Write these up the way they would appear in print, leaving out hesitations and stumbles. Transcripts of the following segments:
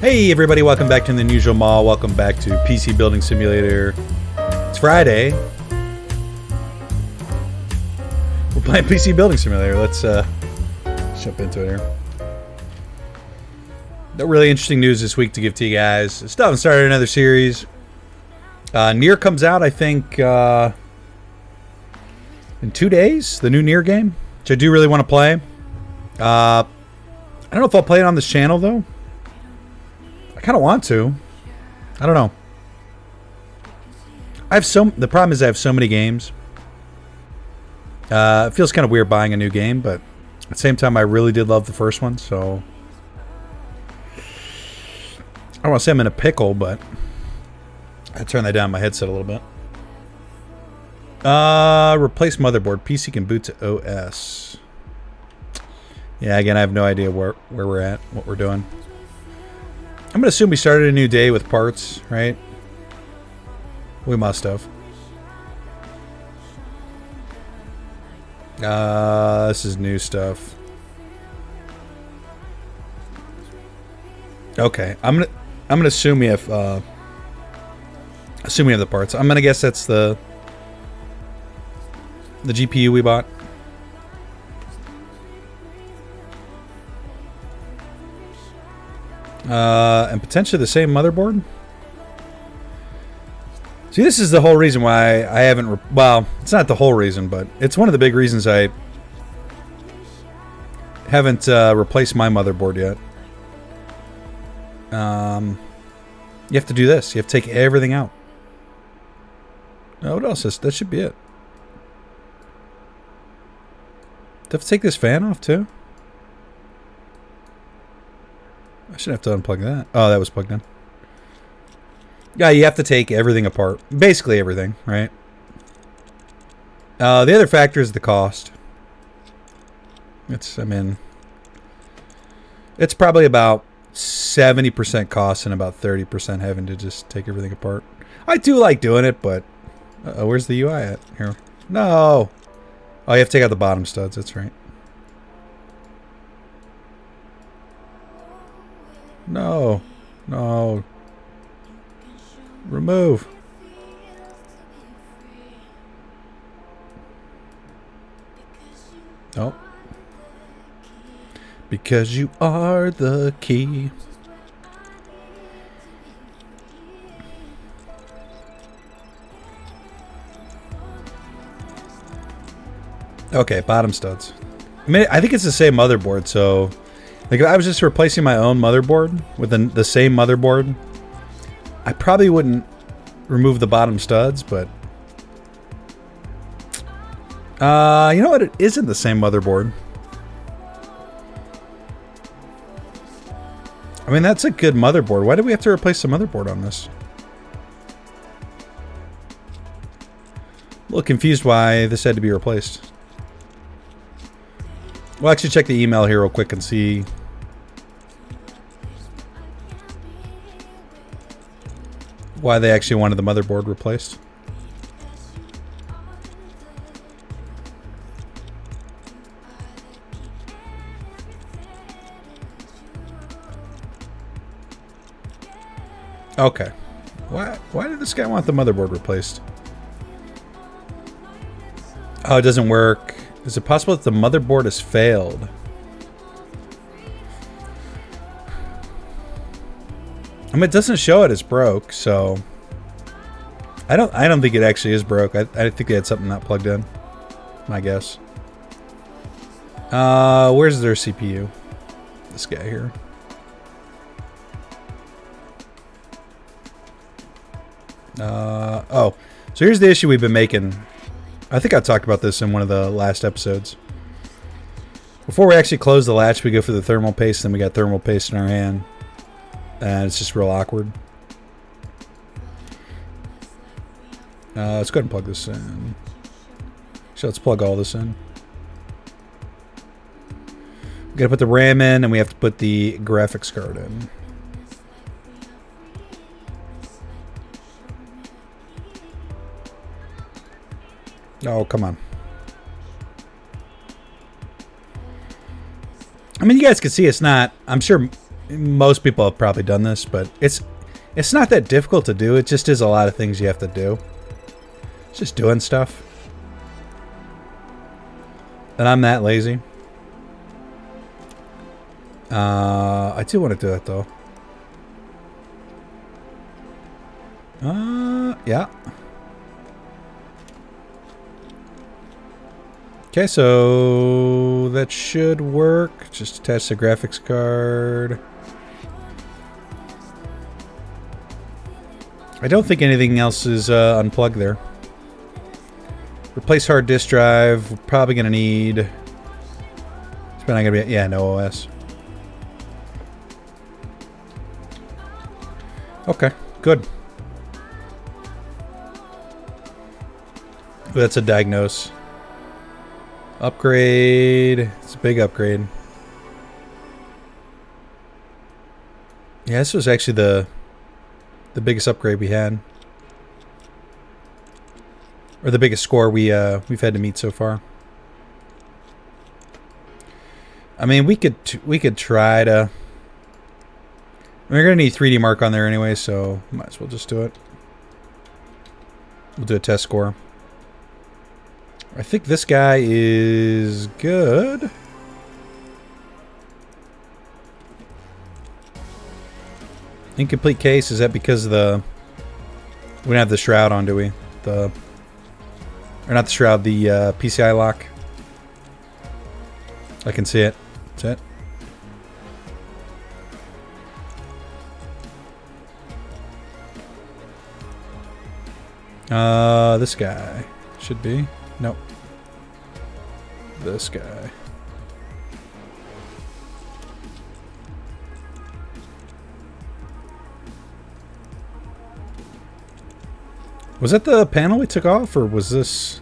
Hey everybody, welcome back to TheUnusualMaw. Welcome back to PC Building Simulator. It's Friday. We're playing PC Building Simulator. Let's jump into it here. No really interesting news this week to give to you guys. Still haven't started another series. Nier comes out, I think, in 2 days. The new Nier game, which I do really want to play. I don't know if I'll play it on this channel though. I kind of want to. I don't know. The problem is I have so many games. It feels kind of weird buying a new game, but at the same time, I really did love the first one, so I don't want to say I'm in a pickle, but I turned that down my headset a little bit. Replace motherboard. PC can boot to OS. Yeah, again, I have no idea where we're at, what we're doing. I'm going to assume we started a new day with parts, right? We must have. This is new stuff. Okay, I'm gonna assume we have the parts. I'm gonna guess that's the GPU we bought. And potentially the same motherboard. See, this is the whole reason why I haven't... well, it's not the whole reason, but it's one of the big reasons I haven't replaced my motherboard yet. You have to do this. You have to take everything out. Oh, what else is... that should be it. Do I have to take this fan off, too? I shouldn't have to unplug that. Oh, that was plugged in. Yeah, you have to take everything apart. Basically everything, right? The other factor is the cost. It's probably about 70% cost and about 30% having to just take everything apart. I do like doing it, but... where's the UI at? Here. No! Oh, you have to take out the bottom studs, that's right. No. No. Remove. Oh. Because you are the key. Okay, bottom studs. I think it's the same motherboard, so... like, if I was just replacing my own motherboard with the same motherboard, I probably wouldn't remove the bottom studs, but... you know what? It isn't the same motherboard. I mean, that's a good motherboard. Why do we have to replace the motherboard on this? A little confused why this had to be replaced. We'll actually check the email here real quick and see... why they actually wanted the motherboard replaced. Okay. Why did this guy want the motherboard replaced? Oh, it doesn't work. Is it possible that the motherboard has failed? I mean, it doesn't show it as broke, so I don't think it actually is broke. I think they had something not plugged in. My guess. Where's their CPU? This guy here. Oh, so here's the issue we've been making. I think I talked about this in one of the last episodes. Before we actually close the latch, we go for the thermal paste, then we got thermal paste in our hand. And it's just real awkward. Let's go ahead and plug this in. So let's plug all this in. We gotta put the RAM in, and we have to put the graphics card in. Oh, come on. I mean, you guys can see it's not... I'm sure most people have probably done this, but it's not that difficult to do. It just is a lot of things you have to do. It's just doing stuff. And I'm that lazy. I do want to do that though. Yeah. Okay, so that should work. Just attach the graphics card. I don't think anything else is unplugged there. Replace hard disk drive. We're probably going to need... It's probably not going to be... Yeah, no OS. Okay, good. That's a diagnose. Upgrade. It's a big upgrade. Yeah, this was actually the biggest upgrade we had. Or the biggest score we've had to meet so far. I mean, we could try to... We're going to need 3D Mark on there anyway, so might as well just do it. We'll do a test score. I think this guy is good. Incomplete case, is that because of the... We don't have the shroud on, do we? Or not the shroud, the PCI lock. I can see it. That's it. This guy should be. Nope. This guy. Was that the panel we took off, or was this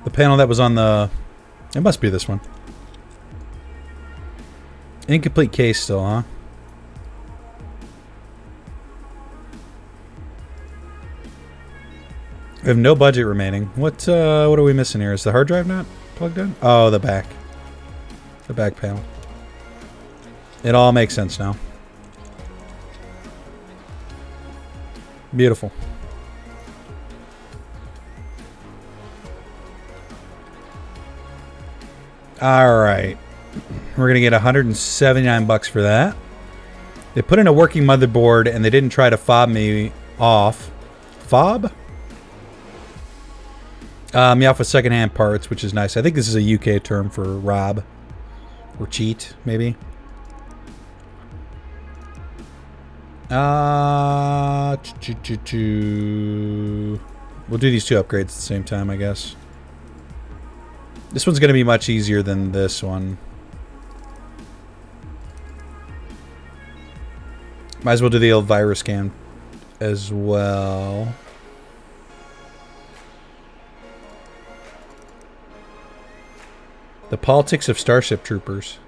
the panel that was on the... It must be this one. Incomplete case still, huh? We have no budget remaining. What are we missing here? Is the hard drive not plugged in? Oh, the back. The back panel. It all makes sense now. Beautiful. All right. We're going to get 179 bucks for that. They put in a working motherboard and they didn't try to fob me off. Fob? Me off with secondhand parts, which is nice. I think this is a UK term for rob. Or cheat, maybe. We'll do these two upgrades at the same time, I guess. This one's going to be much easier than this one. Might as well do the old virus scan as well. The politics of Starship Troopers.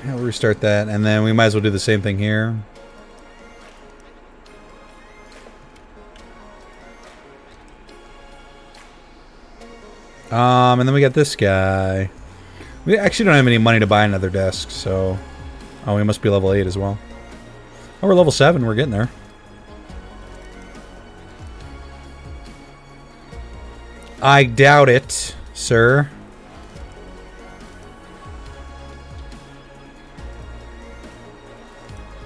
We'll restart that, and then we might as well do the same thing here. And then we got this guy. We actually don't have any money to buy another desk, so... Oh, we must be level 8 as well. Oh, we're level 7. We're getting there. I doubt it, sir.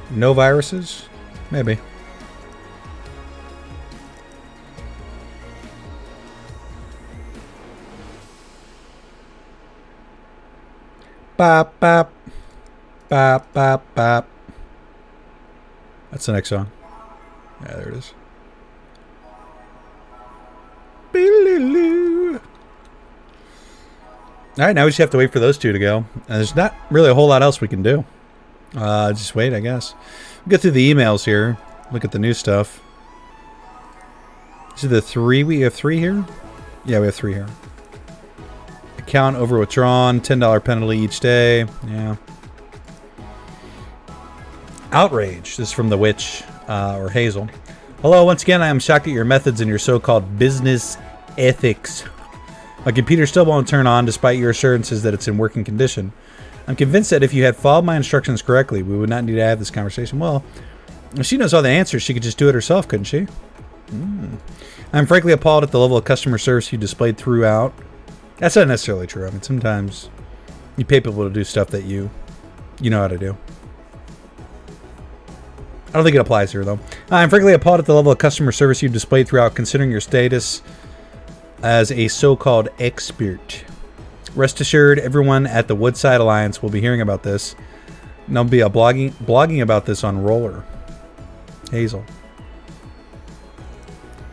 No viruses? Maybe. Bop, bop. Bop, bop, bop. That's the next song. Yeah, there it is. Alright, now we just have to wait for those two to go. And there's not really a whole lot else we can do. Just wait, I guess. We'll get through the emails here. Look at the new stuff. Is it the 3? We have 3 here? Yeah, we have 3 here. Account over withdrawn. $10 penalty each day. Yeah. Outrage. This is from the witch, or Hazel. Hello, once again, I am shocked at your methods and your so-called business ethics. My computer still won't turn on despite your assurances that it's in working condition. I'm convinced that if you had followed my instructions correctly, we would not need to have this conversation. Well, if she knows all the answers, she could just do it herself, couldn't she? I'm frankly appalled at the level of customer service you displayed throughout. That's not necessarily true. I mean, sometimes you pay people to do stuff that you know how to do. I don't think it applies here, though. I'm frankly appalled at the level of customer service you displayed throughout, considering your status as a so-called expert. Rest assured, everyone at the Woodside Alliance will be hearing about this. And they'll be blogging about this on Roller. Hazel.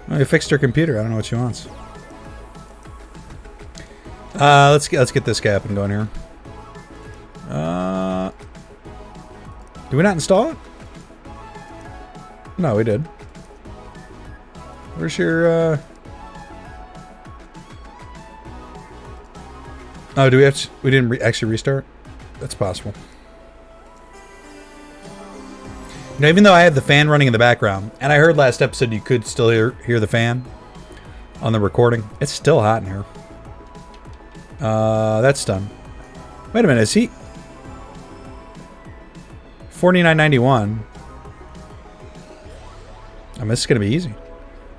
Well, you fixed her computer. I don't know what she wants. Let's get this guy up and going here. Did we not install it? No, we did. Where's your Oh, do we have to, we didn't actually restart? That's possible. You know, even though I have the fan running in the background, and I heard last episode you could still hear the fan on the recording, it's still hot in here. That's done. Wait a minute, is he $49.91? I mean, this is gonna be easy.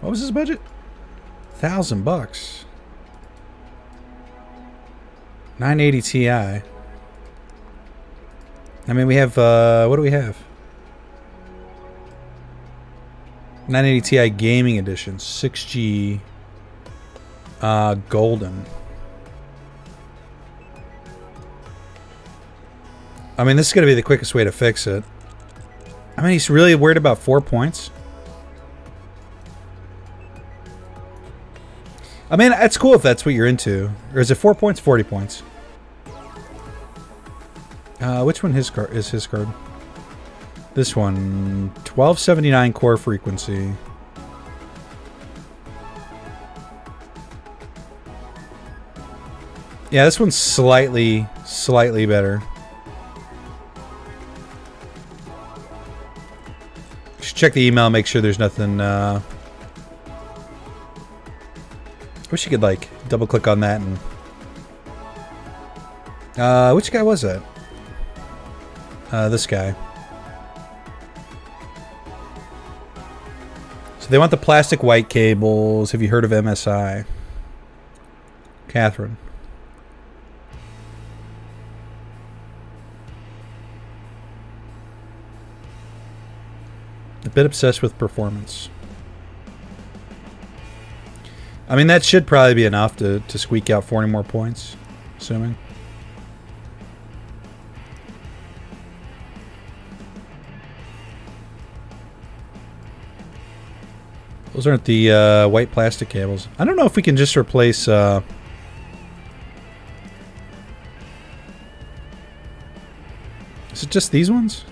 What was his budget? $1,000. 980 Ti. I mean, we have what do we have? 980 Ti Gaming Edition, 6G, golden. I mean, this is gonna be the quickest way to fix it. I mean, he's really worried about 4 points. I mean, it's cool if that's what you're into. Or is it 4 points? 40 points. Which one is his card? This one. 1279 core frequency. Yeah, this one's slightly better. Should check the email, make sure there's nothing... I wish you could, like, double-click on that and... which guy was that? This guy. So they want the plastic white cables. Have you heard of MSI? Catherine. A bit obsessed with performance. I mean, that should probably be enough to squeak out 40 more points, assuming. Those aren't the white plastic cables. I don't know if we can just replace... Is it just these ones?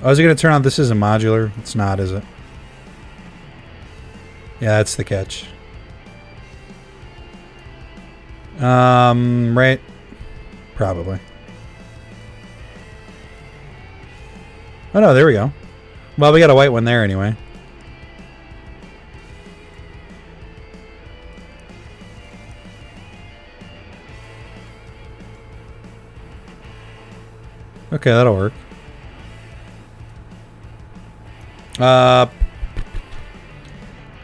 Oh, is it going to turn on? This isn't modular. It's not, is it? Yeah, that's the catch. Right. Probably. Oh no, there we go. Well, we got a white one there anyway. Okay, that'll work.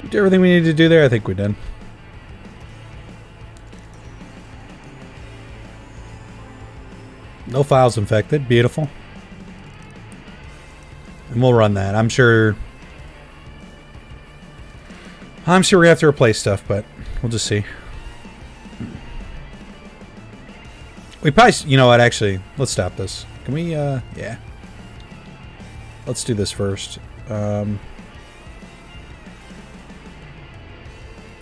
Did everything we needed to do there? I think we did. No files infected. Beautiful. And we'll run that. I'm sure we're going to have to replace stuff, but we'll just see. We probably... You know what? Actually, let's stop this. Can we... Yeah. Let's do this first.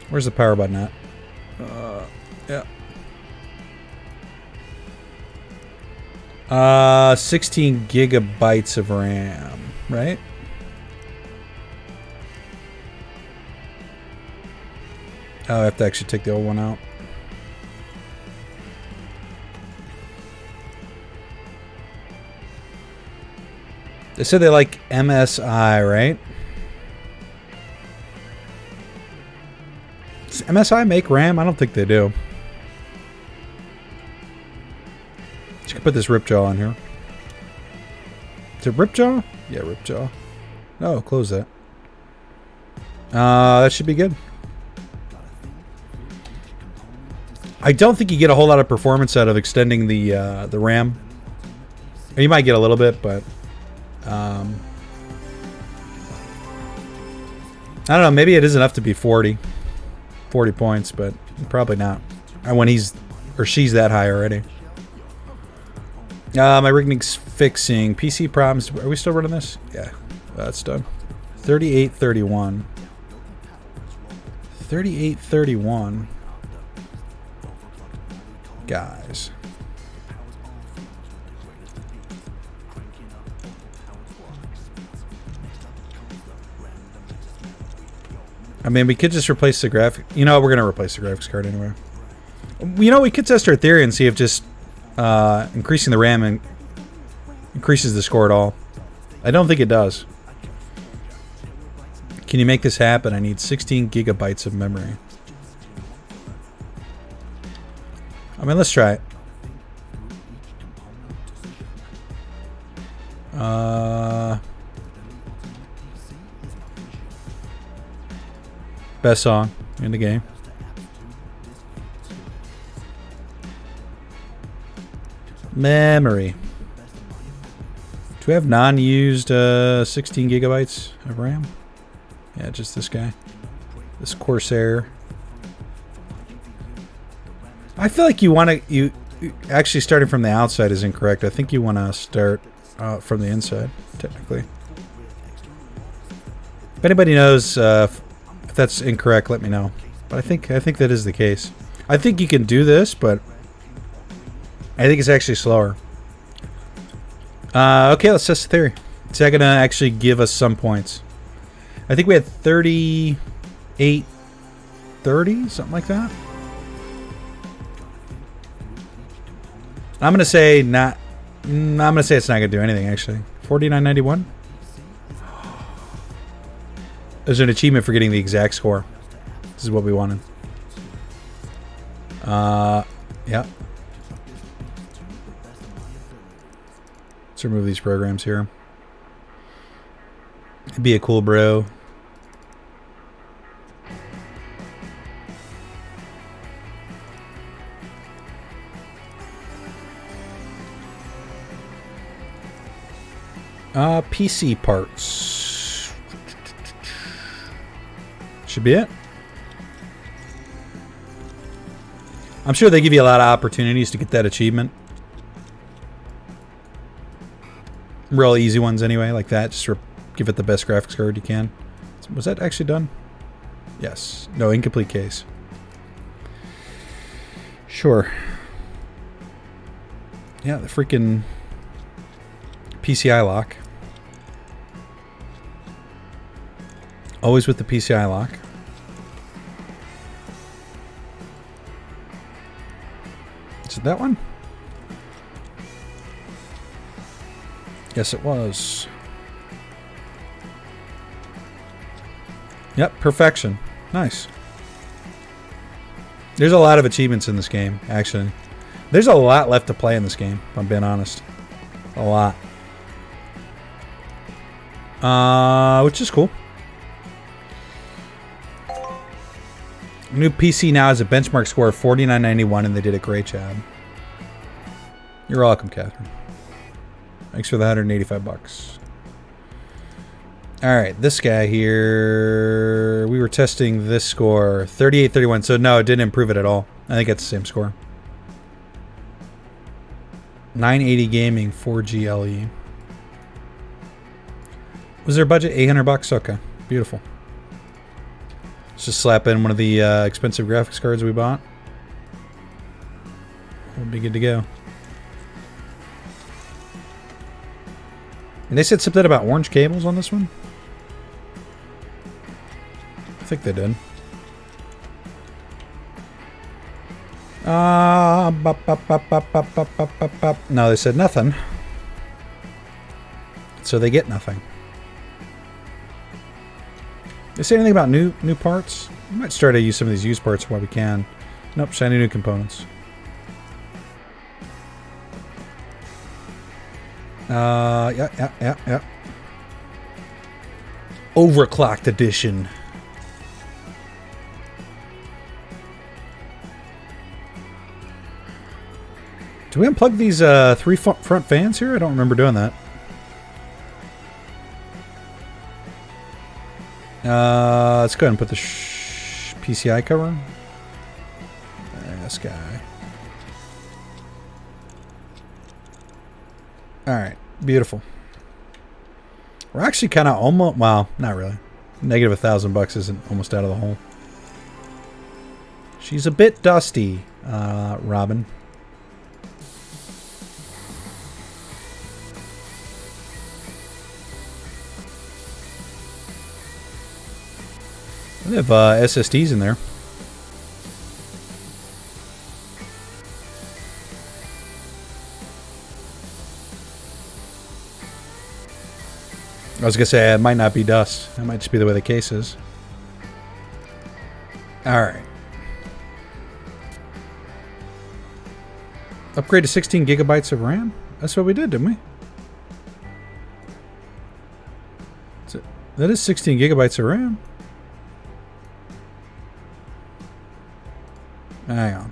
Where's the power button at? Yeah. 16 gigabytes of RAM, right? Oh, I have to actually take the old one out. They said they like MSI, right? Does MSI make RAM? I don't think they do. Just gonna put this Ripjaw on here. Is it Ripjaw? Yeah, Ripjaw. No, close that. That should be good. I don't think you get a whole lot of performance out of extending the RAM. You might get a little bit, but I don't know. Maybe it is enough to be 40 points, but probably not. When he's or she's that high already. My rigging's fixing. PC problems. Are we still running this? Yeah, that's done. 3831. 3831. Guys. I mean, we could just replace the graphic. You know, we're going to replace the graphics card anyway. You know, we could test our theory and see if just increasing the RAM and increases the score at all. I don't think it does. Can you make this happen? I need 16 gigabytes of memory. I mean, let's try it. Best song in the game. Memory. Do we have non-used 16 gigabytes of RAM? Yeah, just this guy. This Corsair. I feel like you want to... You actually, starting from the outside is incorrect. I think you want to start from the inside, technically. If anybody knows if that's incorrect, let me know. But I think that is the case. I think you can do this, but I think it's actually slower. Okay, let's test the theory. Is that going to actually give us some points? I think we had 38, 30, something like that. I'm going to say not. I'm going to say it's not going to do anything, actually. 49.91. There's an achievement for getting the exact score. This is what we wanted. Yeah. Let's remove these programs here. It'd be a cool bro. PC parts. Should be it. I'm sure they give you a lot of opportunities to get that achievement. Real easy ones anyway, like that. Just give it the best graphics card you can. Was that actually done? Yes. No, incomplete case. Sure. Yeah, the freaking PCI lock. Always with the PCI lock. Is it that one? Yes, it was. Yep, perfection. Nice. There's a lot of achievements in this game, actually. There's a lot left to play in this game, if I'm being honest. A lot. Which is cool. New PC now has a benchmark score of 49.91, and they did a great job. You're welcome, Catherine. Thanks for the 185 bucks. Alright, this guy here... We were testing this score. 38.31. So no, it didn't improve it at all. I think it's the same score. 980 gaming, 4G LE. Was their budget 800 bucks? Okay, beautiful. Let's just slap in one of the expensive graphics cards we bought. We'll be good to go. And they said something about orange cables on this one? I think they did. No, they said nothing. So they get nothing. They say anything about new parts? We might start to use some of these used parts while we can. Nope, shiny new components. Yeah. Overclocked edition. Do we unplug these 3 front fans here? I don't remember doing that. Let's go ahead and put the PCI cover. This guy. Alright, beautiful. We're actually kind of almost, well, not really. Negative $1,000 isn't almost out of the hole. She's a bit dusty, Robin. They have SSDs in there. I was going to say, it might not be dust. That might just be the way the case is. Alright. Upgrade to 16 gigabytes of RAM? That's what we did, didn't we? That is 16 gigabytes of RAM. Hang on.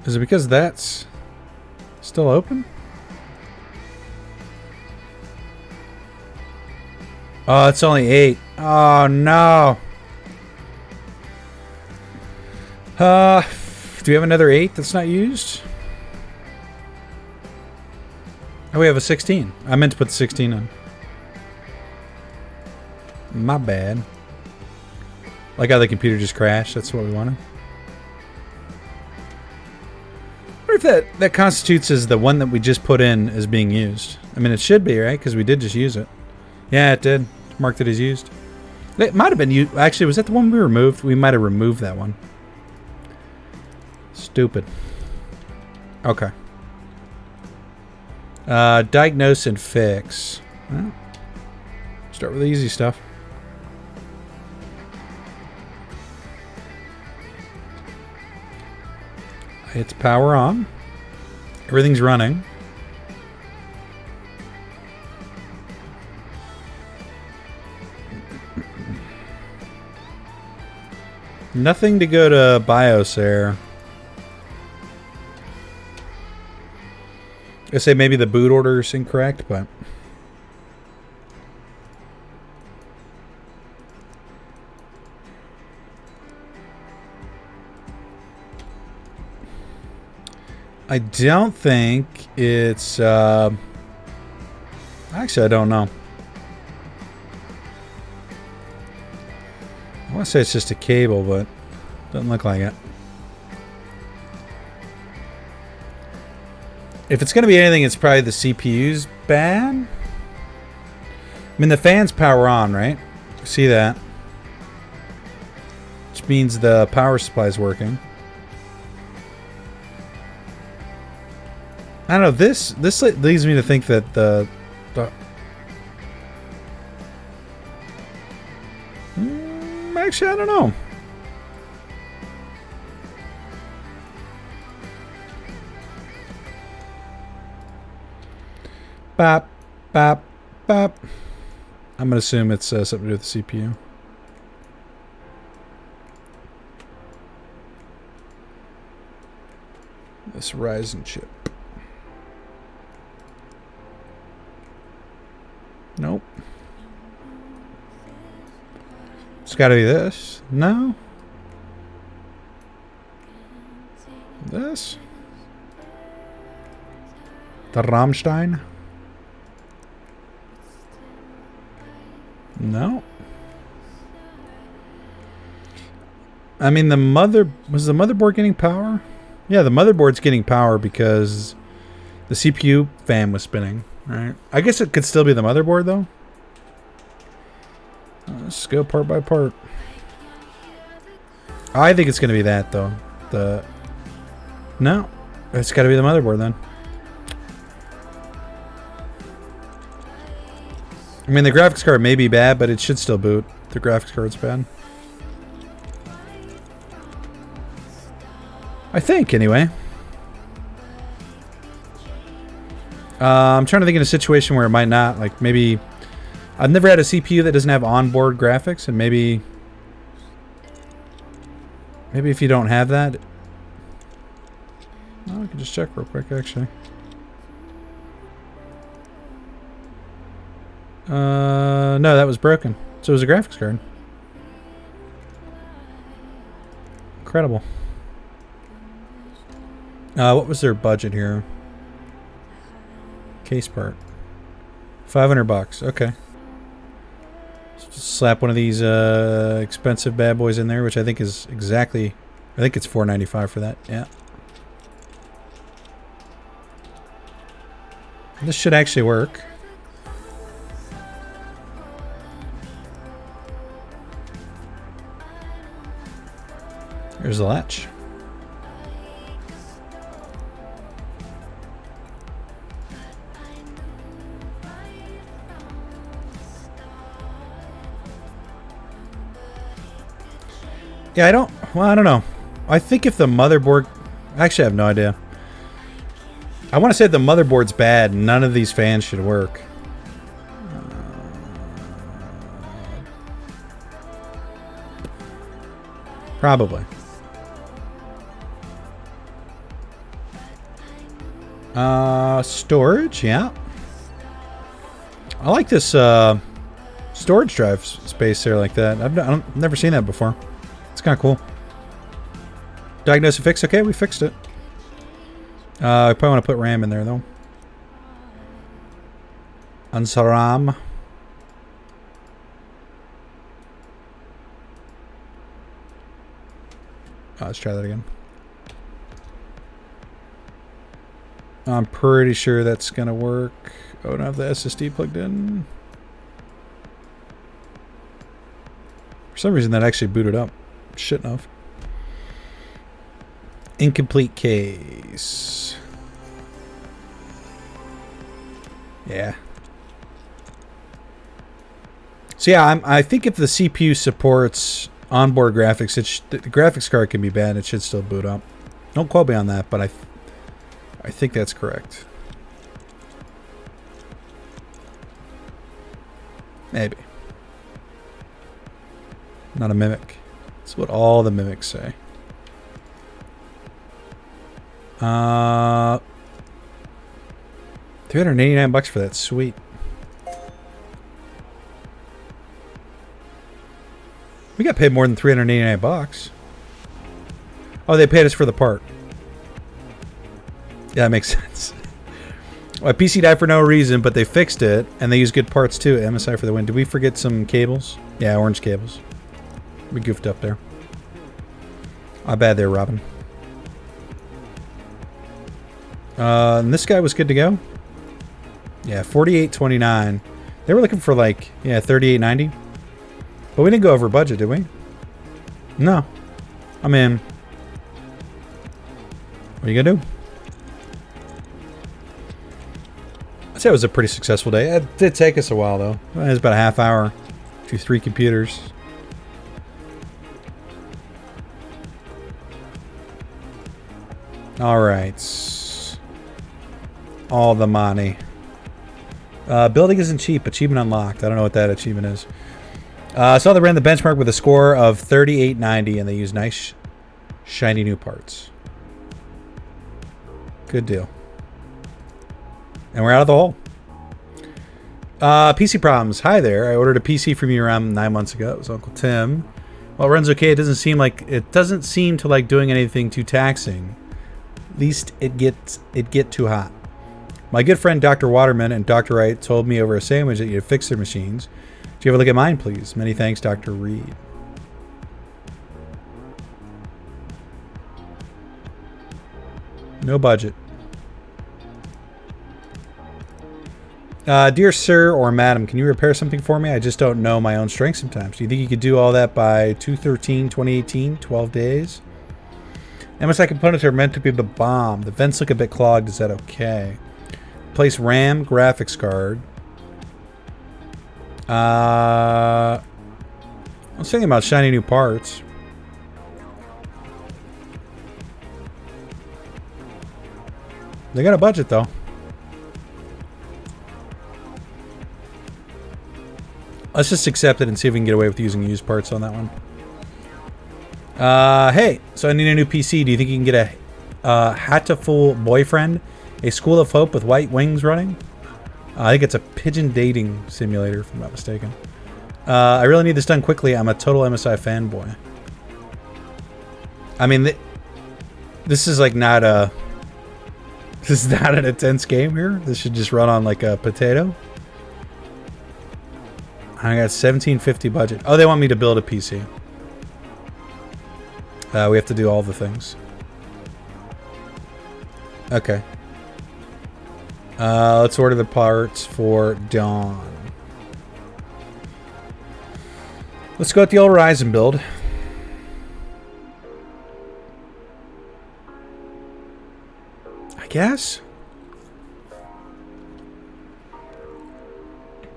Is it because that's still open? Oh, it's only 8. Oh, no. Do we have another 8 that's not used? Oh, we have a 16. I meant to put the 16 on. My bad. Like how the computer just crashed. That's what we wanted. I wonder if that constitutes as the one that we just put in as being used. I mean, it should be, right? Because we did just use it. Yeah, it did. Marked it as used. It might have been used. Actually, was that the one we removed? We might have removed that one. Stupid. Okay. Diagnose and fix. Well, start with the easy stuff. It's power on. Everything's running. Nothing to go to BIOS there. I say maybe the boot order is incorrect, but I don't think it's actually I don't know. I want to say it's just a cable, but doesn't look like it. If it's going to be anything, it's probably the CPU's bad. I mean, the fans power on, right? See that? Which means the power supply is working. I don't know. This leads me to think that the actually, I don't know. Bop, bop, bop. I'm gonna assume it's something to do with the CPU. This Ryzen chip. Nope. It's got to be this. No. This. The Rammstein. No. I mean, was the motherboard getting power? Yeah, the motherboard's getting power because the CPU fan was spinning. Right. I guess it could still be the motherboard, though. Let's go part by part. I think it's going to be that, though. No. It's got to be the motherboard, then. I mean, the graphics card may be bad, but it should still boot. The graphics card's bad. I think, anyway. I'm trying to think in a situation where it might not. Like, maybe... I've never had a CPU that doesn't have onboard graphics, and maybe... Maybe if you don't have that... Oh, I can just check real quick, actually. No, that was broken. So it was a graphics card. Incredible. What was their budget here? Case part. $500. Okay. Just slap one of these expensive bad boys in there, which I think is exactly... I think it's $495 for that. Yeah. This should actually work. Here's the latch. Yeah, I don't know. I think if the motherboard... Actually, I have no idea. I want to say the motherboard's bad. None of these fans should work. Probably. Storage, yeah. I like this storage drive space there like that. I've never seen that before. It's kind of cool. Diagnose and fix. Okay, we fixed it. I probably want to put RAM in there though. Unsaram. Let's try that again. I'm pretty sure that's gonna work. Oh, I don't have the SSD plugged in. For some reason that actually booted up. Shouldn't have. Incomplete case. Yeah. So yeah, I think if the CPU supports onboard graphics, the graphics card can be bad. It should still boot up. Don't quote me on that, but I think that's correct. Maybe. Not a mimic. That's what all the mimics say. $389 for that. Sweet. We got paid more than $389. Oh, they paid us for the part. Yeah, that makes sense. My PC died for no reason, but they fixed it, and they use good parts too. MSI for the win. Did we forget some cables? Yeah, orange cables. We goofed up there. Not bad there, Robin. And this guy was good to go. Yeah, $48.29. They were looking for like, yeah, $38.90. But we didn't go over budget, did we? No. I mean, what are you gonna do? I'd say it was a pretty successful day. It did take us a while though. It was about a half hour to 3 computers. Alright. All the money. Building isn't cheap. Achievement unlocked. I don't know what that achievement is. So they ran the benchmark with a score of 38.90 and they used nice, shiny new parts. Good deal. And we're out of the hole. PC problems. Hi there. I ordered a PC from you around 9 months ago. It was Uncle Tim. Well, it runs okay. It doesn't seem to like doing anything too taxing. At least it get too hot. My good friend Dr. Waterman and Dr. Wright told me over a sandwich that you had fixed their machines. Do you have a look at mine, please? Many thanks, Dr. Reed. No budget. Dear sir or madam, can you repair something for me? I just don't know my own strength sometimes. Do you think you could do all that by 2/13/2018, 12 days? MSI components are meant to be the bomb. The vents look a bit clogged. Is that okay? Place RAM, graphics card. I was thinking about shiny new parts. They got a budget though. Let's just accept it and see if we can get away with using used parts on that one. Hey, so I need a new PC. Do you think you can get a Hatful Boyfriend? A School of Hope with white wings running? I think it's a pigeon dating simulator, if I'm not mistaken. I really need this done quickly. I'm a total MSI fanboy. I mean, this is like not a... This is not an intense game here. This should just run on like a potato. I got 1750 budget. Oh, they want me to build a PC. We have to do all the things. Okay. Let's order the parts for Dawn. Let's go with the old Ryzen build. I guess.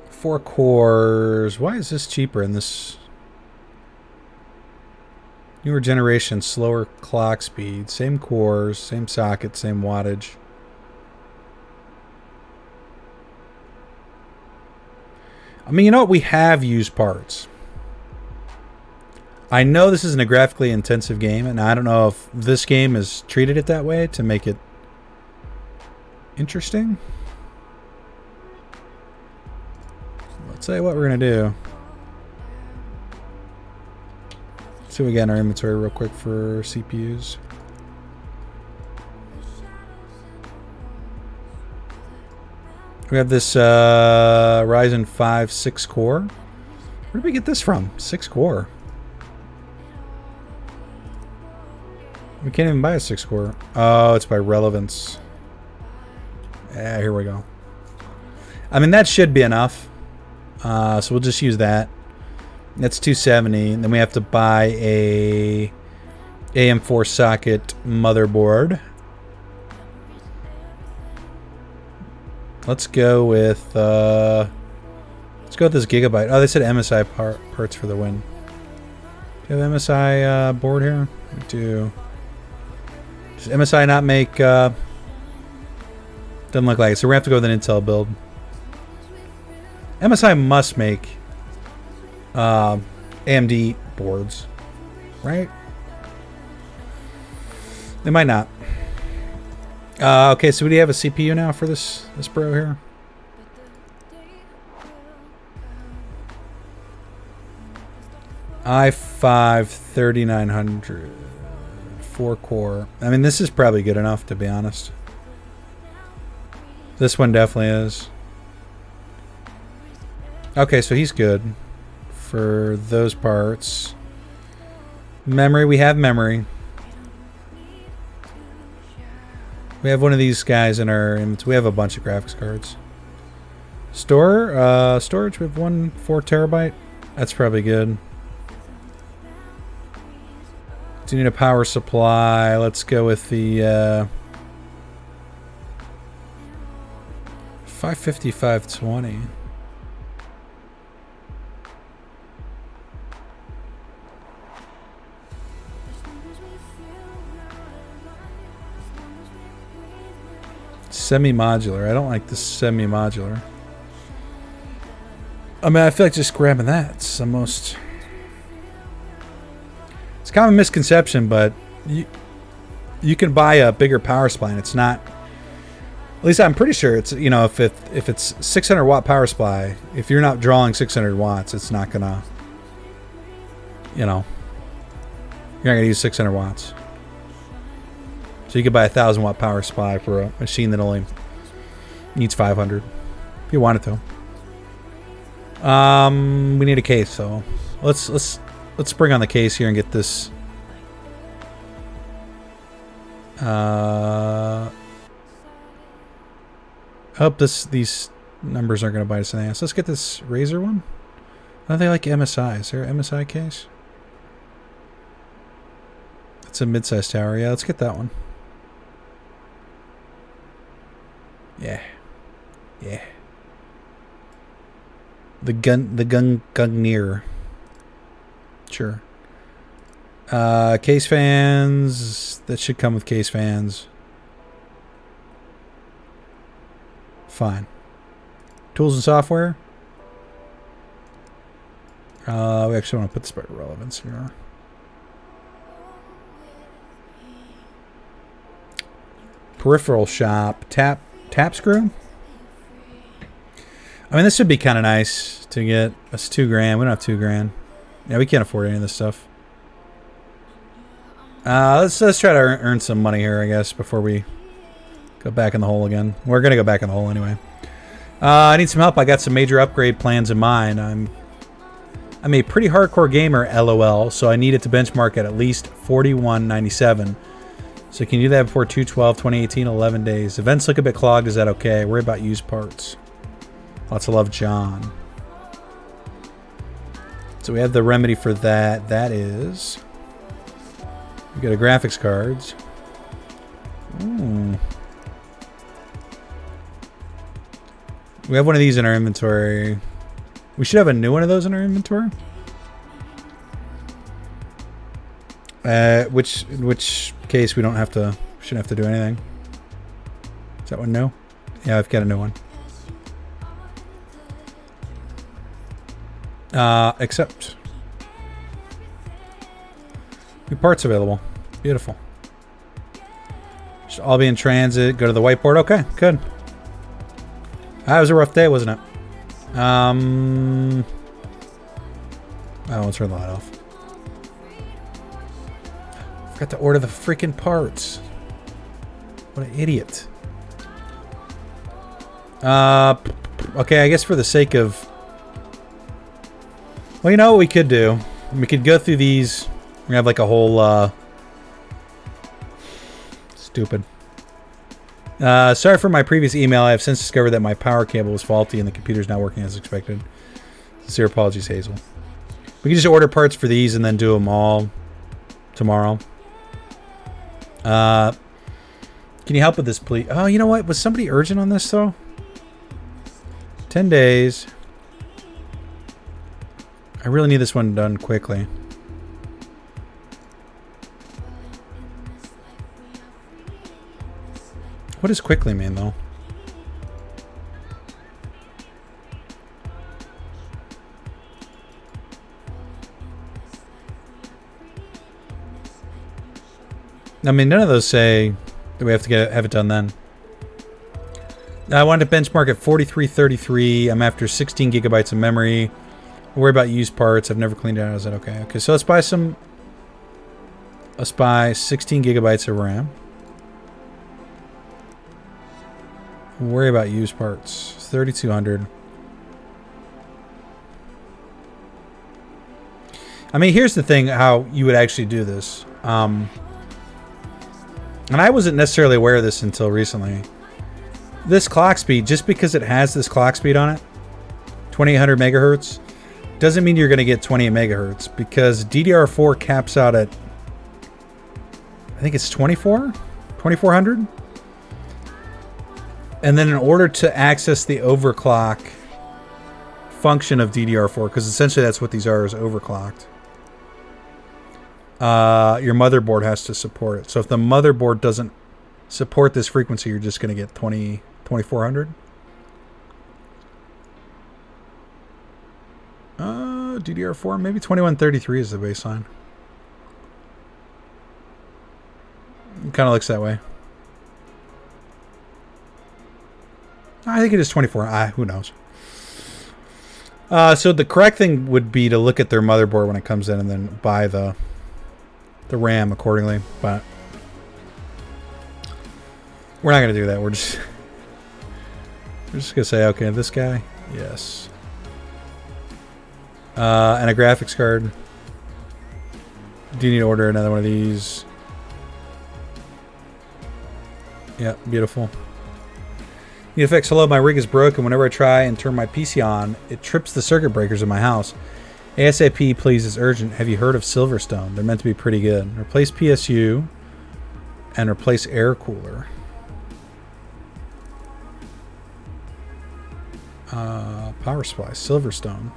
4 cores. Why is this cheaper in this? Newer generation, slower clock speed. Same cores, same socket, same wattage. I mean, you know what? We have used parts. I know this isn't a graphically intensive game, and I don't know if this game has treated it that way to make it interesting. Let's tell you what we're going to do. See what we got in our inventory real quick for CPUs. We have this Ryzen 5 6 core. Where did we get this from? 6 core. We can't even buy a 6 core. Oh, it's by relevance. Yeah, here we go. I mean, that should be enough. So we'll just use that. That's 270. And then we have to buy a AM4 socket motherboard. Let's go with this Gigabyte. Oh, they said MSI parts for the win. Do you have MSI board here? We do. Does MSI not make... doesn't look like it. So we're going to have to go with an Intel build. MSI must make AMD boards, right? They might not. Okay, so do you have a CPU now for this bro here? i5 3900 4 core. I mean, this is probably good enough, to be honest. This one definitely is. Okay, so he's good for those parts. Memory, we have memory. We have one of these guys in our inventory. We have a bunch of graphics cards. Storage, we have 4 terabyte. That's probably good. Do you need a power supply? Let's go with the 550, 520. Semi-modular. I don't like the semi-modular. I mean, I feel like just grabbing that. It's the most... It's kind of a misconception, but you can buy a bigger power supply and it's not... At least I'm pretty sure it's, you know, if it's 600 watt power supply, if you're not drawing 600 watts, it's not gonna, you know, you're not gonna use 600 watts. So you could buy a 1,000 watt power supply for a machine that only needs 500 if you want it to. We need a case, so let's bring on the case here and get this. I hope these numbers aren't going to bite us in the ass. Let's get this Razer one. I don't think I like MSI. Is there an MSI case? It's a mid-sized tower. Yeah, let's get that one. Yeah. Yeah. The Gungnir. Sure. Case fans. That should come with case fans. Fine. Tools and software. We actually want to put this by relevance here. Peripheral shop. Tap screw. I mean, this would be kind of nice to get. That's $2 grand. We don't have $2 grand. Yeah, we can't afford any of this stuff. Let's try to earn some money here, I guess, before we go back in the hole again. We're gonna go back in the hole anyway. I need some help. I got some major upgrade plans in mind. I'm a pretty hardcore gamer, LOL. So I need it to benchmark at least 4197. So can you do that before 2/12/2018? 11 days. Events look a bit clogged. Is that okay? Worry about used parts. Lots of love, John. So we have the remedy for that. That is, we got a graphics cards. Ooh. We have one of these in our inventory. We should have a new one of those in our inventory. Which case we don't have to, shouldn't have to do anything. Is that one new? Yeah, I've got a new one. Except new parts available. Beautiful. Should all be in transit. Go to the whiteboard. Okay, good. That was a rough day, wasn't it? Oh, let's turn the light off. Forgot to order the freaking parts. What an idiot. Okay, I guess for the sake of... Well, you know what we could do? We could go through these. We have like a whole, stupid. Sorry for my previous email. I have since discovered that my power cable was faulty and the computer's not working as expected. Sincere apologies, Hazel. We can just order parts for these and then do them all tomorrow. Can you help with this, please? Oh, you know what? Was somebody urgent on this, though? 10 days. I really need this one done quickly. What does quickly mean, though? I mean, none of those say that we have to have it done then. I wanted to benchmark at 4333. I'm after 16 gigabytes of memory. Don't worry about used parts. I've never cleaned it out. Is that okay? Okay, so let's buy some. Let's buy 16 gigabytes of RAM. Don't worry about used parts. 3200. I mean, here's the thing: how you would actually do this. And I wasn't necessarily aware of this until recently. This clock speed, just because it has this clock speed on it, 2800 megahertz, doesn't mean you're going to get 28 megahertz, because DDR4 caps out at, I think it's 2400. And then in order to access the overclock function of DDR4, because essentially that's what these are, is overclocked, your motherboard has to support it. So if the motherboard doesn't support this frequency, you're just going to get 2400. DDR4, maybe 2133 is the baseline. It kind of looks that way. I think it is 24. Who knows? So the correct thing would be to look at their motherboard when it comes in and then buy the RAM accordingly. But we're not going to do that. We're just going to say, okay, this guy, yes. And a graphics card. Do you need to order another one of these? Yeah, beautiful. Need to fix. Hello, my rig is broken. Whenever I try and turn my PC on, it trips the circuit breakers in my house. ASAP, please, is urgent. Have you heard of Silverstone? They're meant to be pretty good. Replace PSU and replace air cooler. Power supply, Silverstone.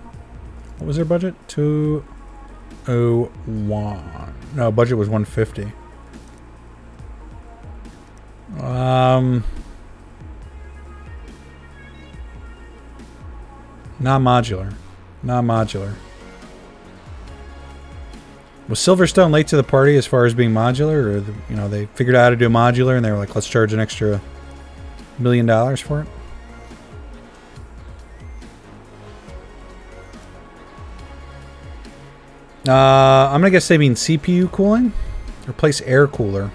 What was their budget? 201. No, budget was 150. Not modular. Not modular. Was Silverstone late to the party as far as being modular, or you know, they figured out how to do modular and they were like, let's charge an extra $1 million for it? I'm gonna guess they mean CPU cooling. Replace air cooler.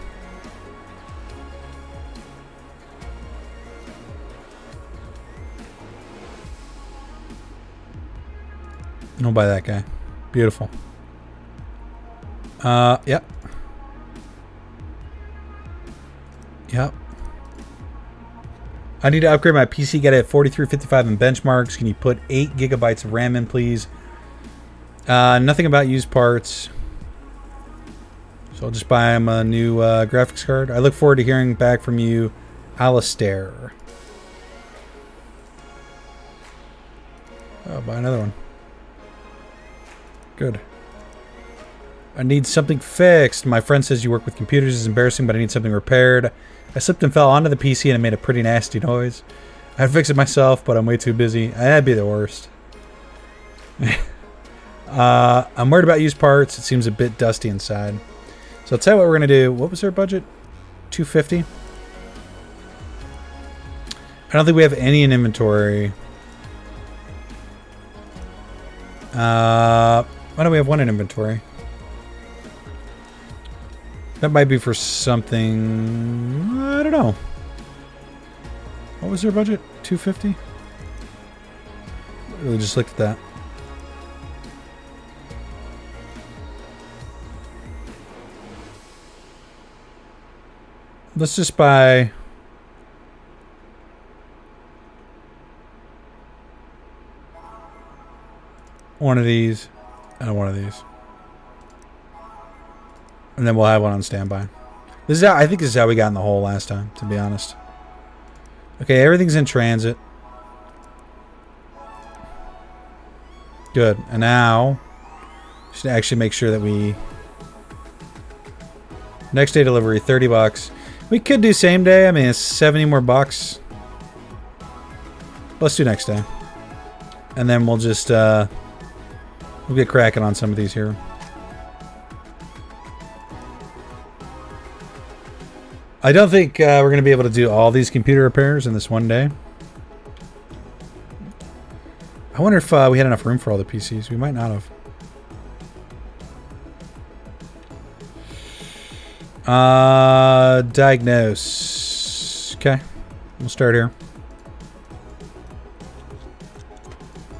Don't buy that guy. Beautiful. Yep. Yep. I need to upgrade my PC. Get it at 4355 in benchmarks. Can you put 8 gigabytes of RAM in, please? Nothing about used parts. So I'll just buy him a new graphics card. I look forward to hearing back from you, Alistair. Oh, buy another one. Good. I need something fixed. My friend says you work with computers. It's embarrassing, but I need something repaired. I slipped and fell onto the PC and it made a pretty nasty noise. I'd fix it myself, but I'm way too busy. That'd be the worst. I'm worried about used parts. It seems a bit dusty inside. So I'll tell you what we're going to do. What was their budget? 250? I don't think we have any in inventory. Why don't we have one in inventory? That might be for something... I don't know. What was their budget? 250? Really just looked at that. Let's just buy... one of these and one of these. And then we'll have one on standby. This is how, I think this is how we got in the hole last time, to be honest. Okay, everything's in transit. Good. And now, should actually make sure that we... Next day delivery, 30 bucks. We could do same day. I mean, it's 70 more bucks. Let's do next day. And then we'll just, we'll get cracking on some of these here. I don't think we're going to be able to do all these computer repairs in this one day. I wonder if we had enough room for all the PCs. We might not have. Diagnose. Okay. We'll start here.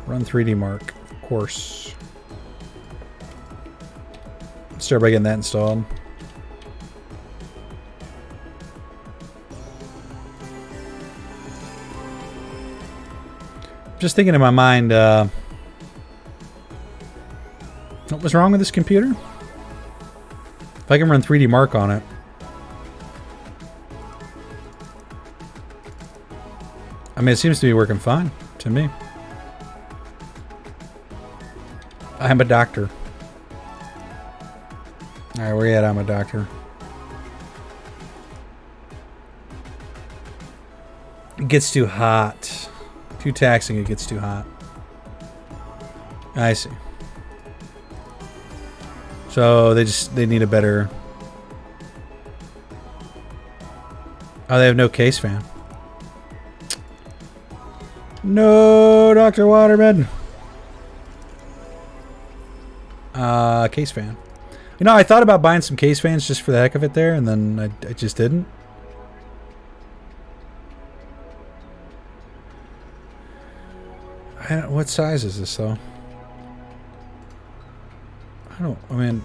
Run 3D Mark. Of course. Start by getting that installed. Just thinking in my mind, what was wrong with this computer? If I can run 3D Mark on it. I mean, it seems to be working fine to me. I'm a doctor. Alright, where you at? I'm a doctor. It gets too hot. Too taxing, it gets too hot. I see. So they need a better... Oh, they have no case fan. No, Dr. Waterman. Case fan. You know, I thought about buying some case fans just for the heck of it there, and then I just didn't. What size is this, though? I mean...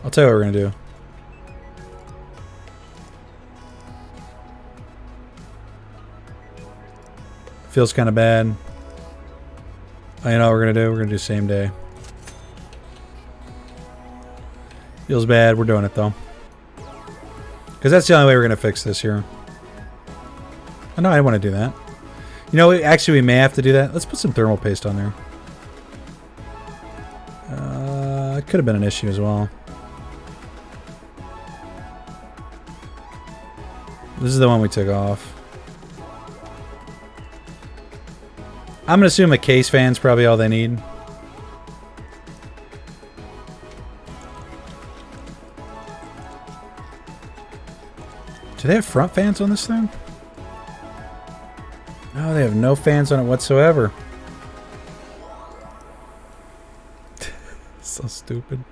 I'll tell you what we're going to do. Feels kind of bad. Oh, you know what we're going to do? We're going to do same day. Feels bad. We're doing it, though. Because that's the only way we're going to fix this here. Oh, no, I want to do that. You know, actually, we may have to do that. Let's put some thermal paste on there. It could have been an issue as well. This is the one we took off. I'm going to assume a case fan's probably all they need. Do they have front fans on this thing? No, they have no fans on it whatsoever. So stupid.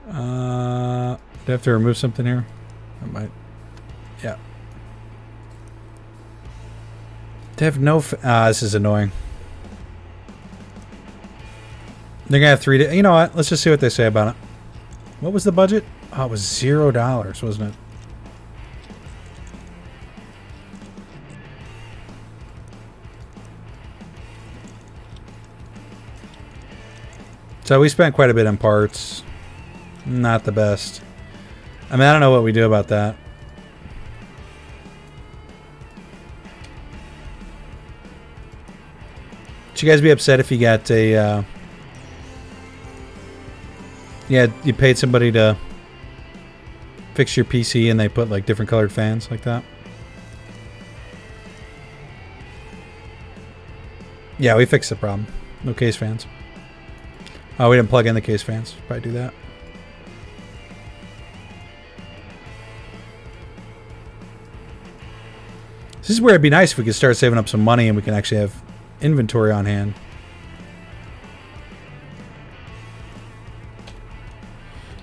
Do I have to remove something here? I might. Yeah. They have no... this is annoying. They're going to have 3 days. You know what? Let's just see what they say about it. What was the budget? Oh, it was $0, wasn't it? So we spent quite a bit on parts. Not the best. I mean, I don't know what we do about that. Should you guys be upset if you got a... yeah, you paid somebody to fix your PC and they put like different colored fans like that? Yeah, we fixed the problem. No case fans. Oh, we didn't plug in the case fans. Probably do that. This is where it'd be nice if we could start saving up some money and we can actually have inventory on hand.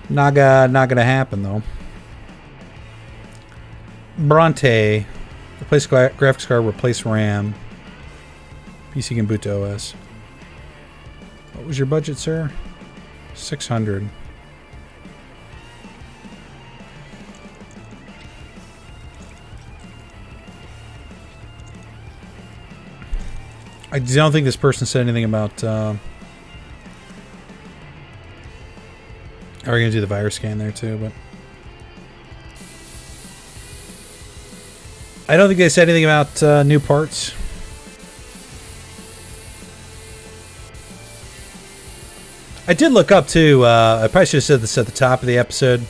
Not gonna happen though. Bronte. Replace graphics card, replace RAM. PC can boot to OS. What was your budget, sir? 600. I don't think this person said anything about... Are we going to do the virus scan there too, but... I don't think they said anything about new parts. I did look up too, I probably should have said this at the top of the episode.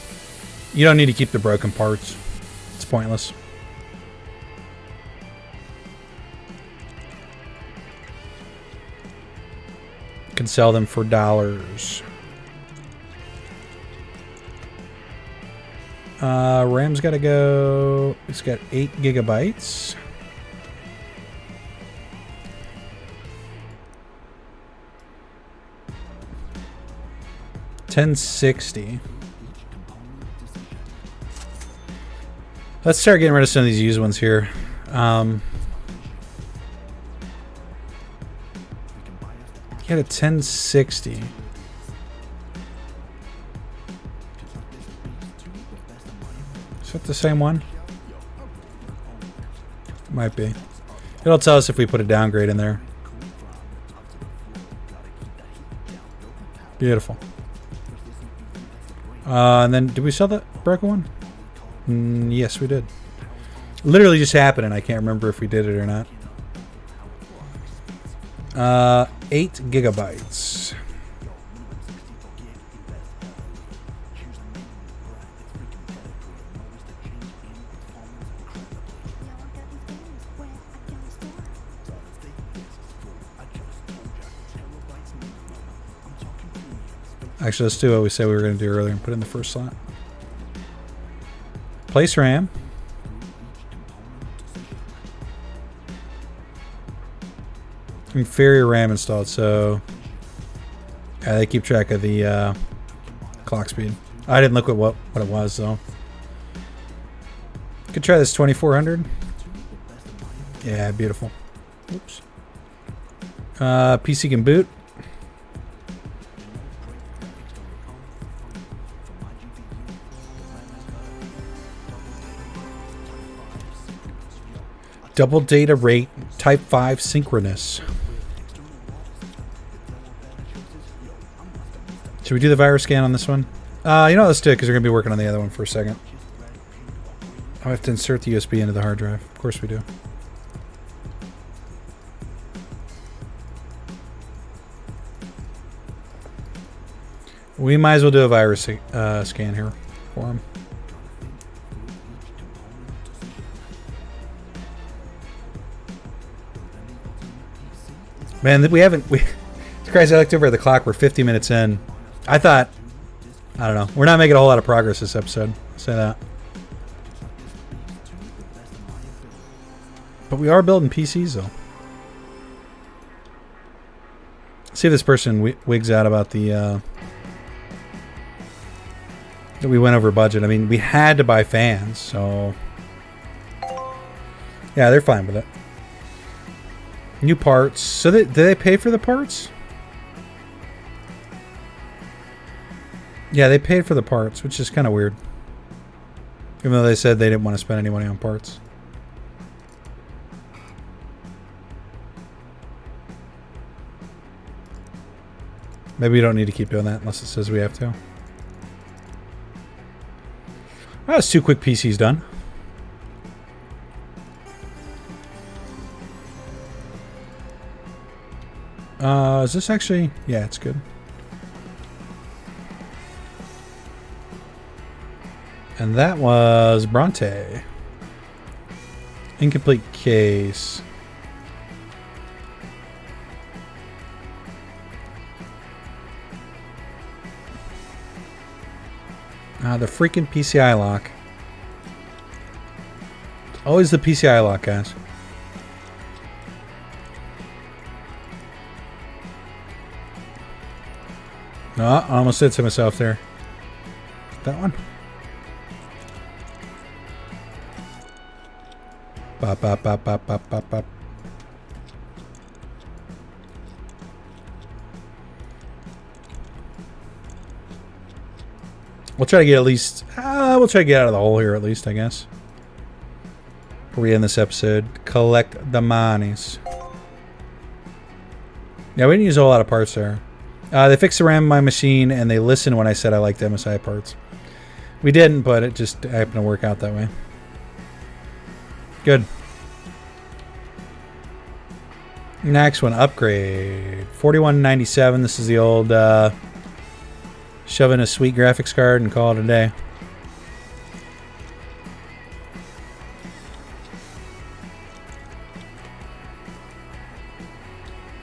You don't need to keep the broken parts. It's pointless. You can sell them for dollars. RAM's got to go... It's got 8 gigabytes. $1060. Let's start getting rid of some of these used ones here. Get a 1060. Is that the same one? Might be. It'll tell us if we put a downgrade in there. Beautiful. And then, did we sell that broken one? Yes, we did. Literally just happened, and I can't remember if we did it or not. 8 gigabytes. Actually, let's do what we said we were going to do earlier and put in the first slot. Place RAM. Inferior RAM installed, so yeah, they keep track of the clock speed. I didn't look at what it was though. Could try this 2400. Yeah, beautiful. Oops. PC can boot. Double data rate, type 5 synchronous. Should we do the virus scan on this one? You know what, let's do it because we're going to be working on the other one for a second. I have to insert the USB into the hard drive. Of course we do. We might as well do a virus scan here for him. Man, we haven't... It's crazy. I looked over at the clock. We're 50 minutes in. I thought... I don't know. We're not making a whole lot of progress this episode. I'll say that. But we are building PCs, though. See if this person wigs out about the... that we went over budget. I mean, we had to buy fans, so... Yeah, they're fine with it. New parts. So did they pay for the parts? Yeah, they paid for the parts, which is kind of weird. Even though they said they didn't want to spend any money on parts. Maybe we don't need to keep doing that unless it says we have to. Oh, that's 2 quick PCs done. Is this actually... Yeah, it's good. And that was Bronte. Incomplete case. The freaking PCI lock. It's always the PCI lock, guys. No, I almost did to myself there. That one. Bop, bop, bop, bop, bop, bop, bop. We'll try to get at least... we'll try to get out of the hole here at least, I guess. Before we end this episode. Collect the monies. Yeah, we didn't use a whole lot of parts there. They fixed the RAM in my machine, and they listened when I said I liked MSI parts. We didn't, but it just happened to work out that way. Good. Next one, upgrade. 4197. This is the old shove in a sweet graphics card and call it a day.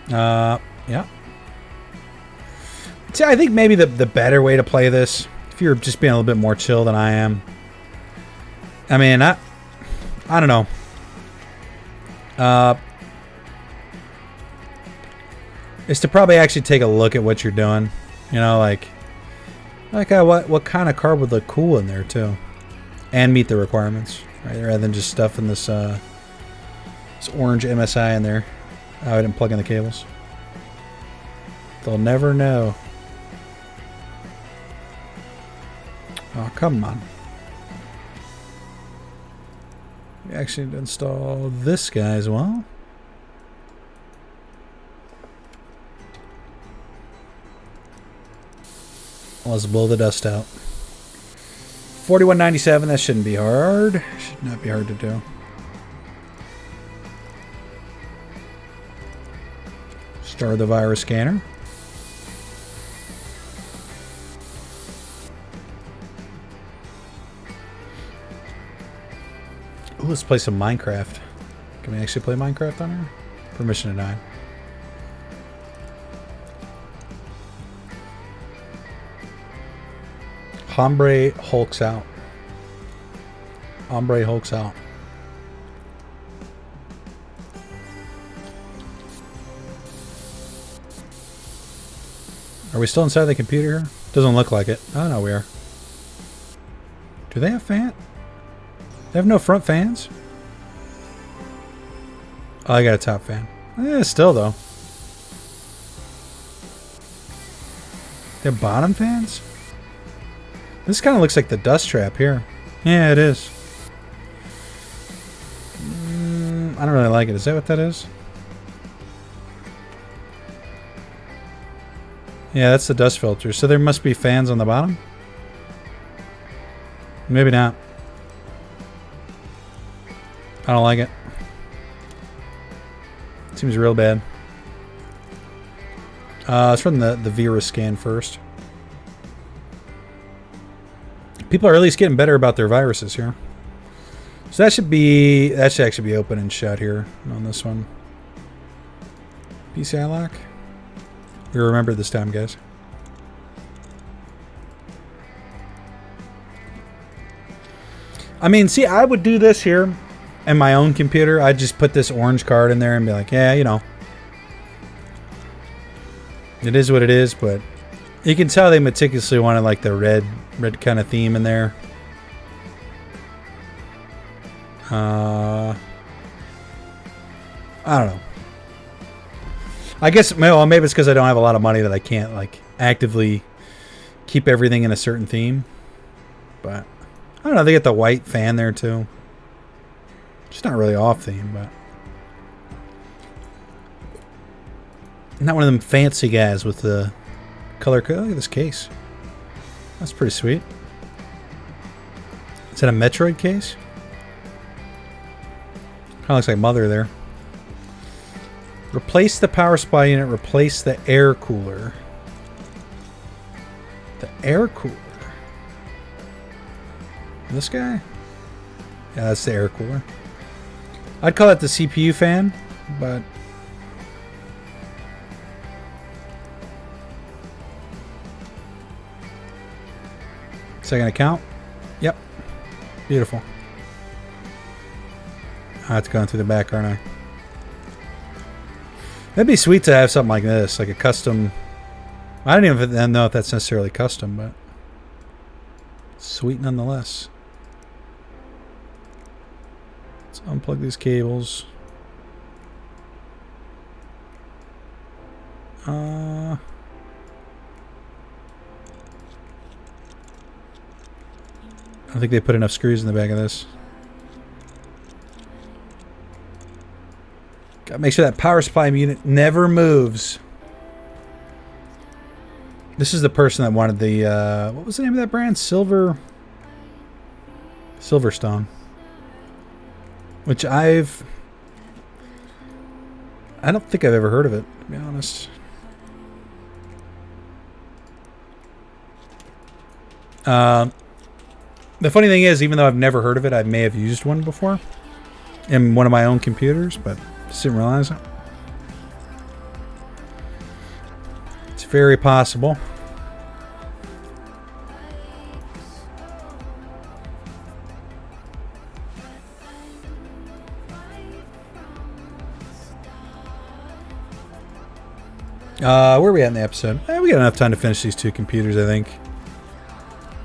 Yeah. See, I think maybe the better way to play this, if you're just being a little bit more chill than I am. I mean, I don't know. Is to probably actually take a look at what you're doing. You know, like what kind of card would look cool in there too, and meet the requirements, right? Rather than just stuffing this orange MSI in there. Oh, I didn't plug in the cables. They'll never know. Oh, come on. We actually need to install this guy as well. Let's blow the dust out. 4197, that shouldn't be hard. Should not be hard to do. Start the virus scanner. Ooh, let's play some Minecraft. Can we actually play Minecraft on here? Permission denied. Hombre hulks out. Hombre hulks out. Are we still inside the computer here? Doesn't look like it. Oh no, we are. Do they have fan? They have no front fans? Oh, I got a top fan. Still though. They have bottom fans? This kind of looks like the dust trap here. Yeah, it is. I don't really like it. Is that what that is? Yeah, that's the dust filter. So there must be fans on the bottom? Maybe not. I don't like it. Seems real bad. Let's run the virus scan first. People are at least getting better about their viruses here. So that should actually be open and shut here on this one. PCI lock. We remember this time, guys. I mean, see, I would do this here in my own computer. I'd just put this orange card in there and be like, yeah, you know, it is what it is. But you can tell they meticulously wanted like the red kind of theme in there. I don't know. I guess well, maybe it's because I don't have a lot of money that I can't like actively keep everything in a certain theme. But I don't know. They get the white fan there too. It's not really off theme, but not one of them fancy guys with the color code. Look at this case. That's pretty sweet. Is that a Metroid case? Kind of looks like Mother there. Replace the power supply unit. Replace the air cooler. The air cooler. This guy? Yeah, that's the air cooler. I'd call it the CPU fan, but second account. Yep. Beautiful. I have to go through the back, aren't I? That'd be sweet to have something like this, like a custom. I don't even know if that's necessarily custom, but sweet nonetheless. Let's unplug these cables. I don't think they put enough screws in the back of this. Gotta make sure that power supply unit never moves. This is the person that wanted the, what was the name of that brand? Silverstone. Which I don't think I've ever heard of it, to be honest. The funny thing is, even though I've never heard of it, I may have used one before in one of my own computers, but just didn't realize it. It's very possible. Where are we at in the episode? We got enough time to finish these two computers, I think,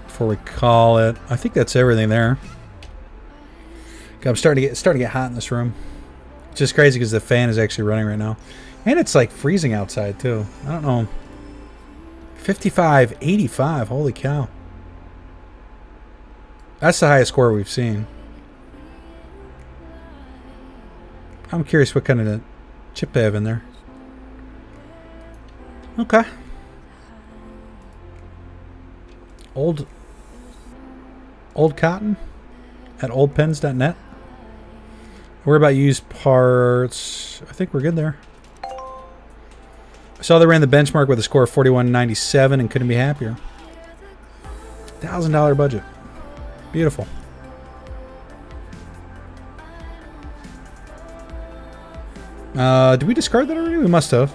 before we call it. I think that's everything there. I'm starting to get hot in this room. It's just crazy because the fan is actually running right now, and it's like freezing outside too. I don't know. 55, 85. Holy cow! That's the highest score we've seen. I'm curious what kind of chip they have in there. Okay. Old cotton at oldpens.net. We're about used parts. I think we're good there. I saw they ran the benchmark with a score of 41.97 and couldn't be happier. $1,000 budget. Beautiful. Did we discard that already? We must have.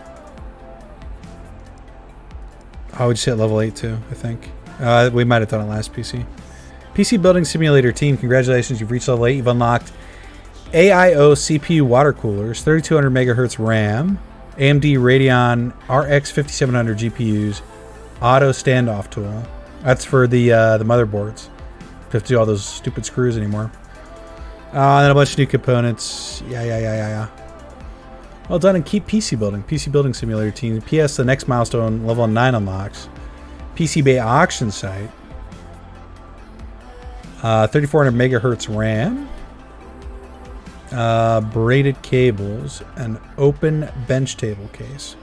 Oh, we just hit level 8 too, I think. We might have done it last PC. PC Building Simulator team, congratulations. You've reached level 8. You've unlocked AIO CPU water coolers, 3200 megahertz RAM, AMD Radeon RX 5700 GPUs, auto standoff tool. That's for the motherboards. Don't have to do all those stupid screws anymore. And then a bunch of new components. Yeah. Well done, and keep PC building. PC Building Simulator team. PS, the next milestone, level 9 unlocks. PC Bay auction site. 3400 megahertz RAM. Braided cables. An open bench table case.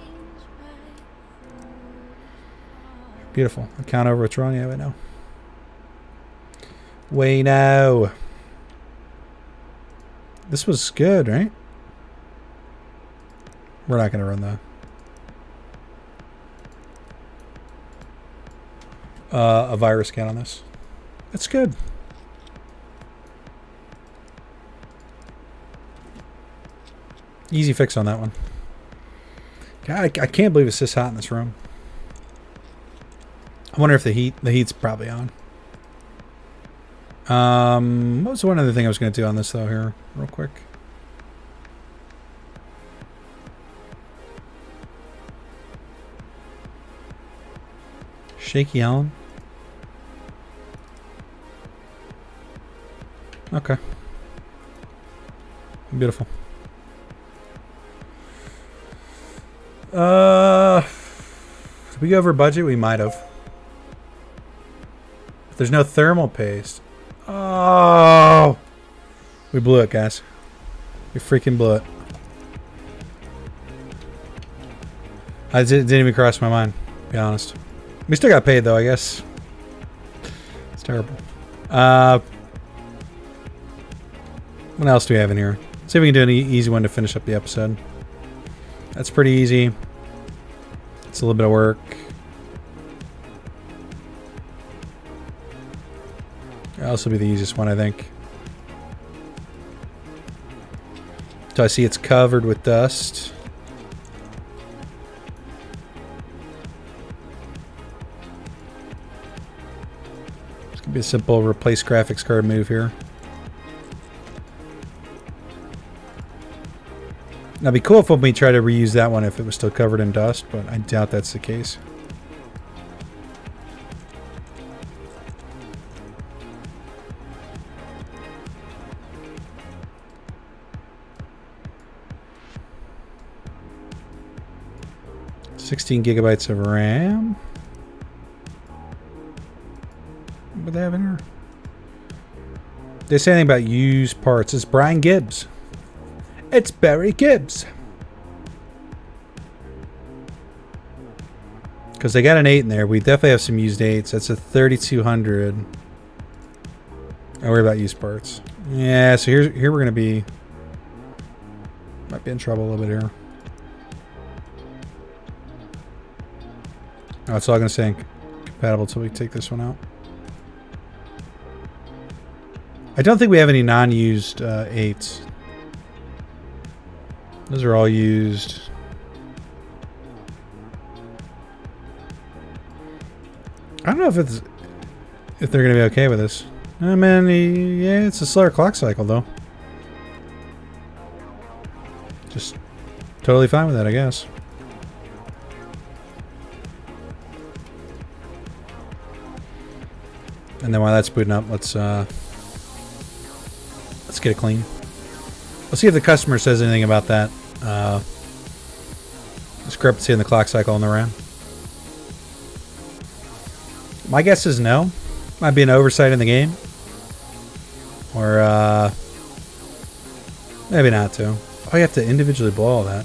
Beautiful. I count over what's wrong. Yeah, we know. We know. This was good, right? We're not going to run a virus scan on this. That's good. Easy fix on that one. God, I can't believe it's this hot in this room. I wonder if the heat's probably on. What was one other thing I was going to do on this though here, real quick? Shaky Allen. Okay. Beautiful. Did we go over budget? We might have. There's no thermal paste. Oh! We blew it, guys. We freaking blew it. I didn't even cross my mind, to be honest. We still got paid, though, I guess. It's terrible. What else do we have in here? See if we can do an easy one to finish up the episode. That's pretty easy. It's a little bit of work. This will be the easiest one, I think. So I see it's covered with dust. It's going to be a simple replace graphics card move here. Now, it'd be cool if we try to reuse that one if it was still covered in dust, but I doubt that's the case. $16 GB of RAM. What do they have in here? They say anything about used parts. It's Brian Gibbs. It's Barry Gibbs. Because they got an 8 in there. We definitely have some used 8s. That's a 3200. I worry about used parts. Yeah, so here we're going to be... Might be in trouble a little bit here. Oh, it's all going to say compatible until we take this one out. I don't think we have any non-used 8s. Those are all used. I don't know if they're going to be okay with this. I mean, yeah, it's a slower clock cycle though. Just totally fine with that, I guess. And then while that's booting up, let's get it clean. Let's see if the customer says anything about that discrepancy in the clock cycle on the RAM. My guess is no. Might be an oversight in the game. Or maybe not too. Oh, you have to individually blow all that.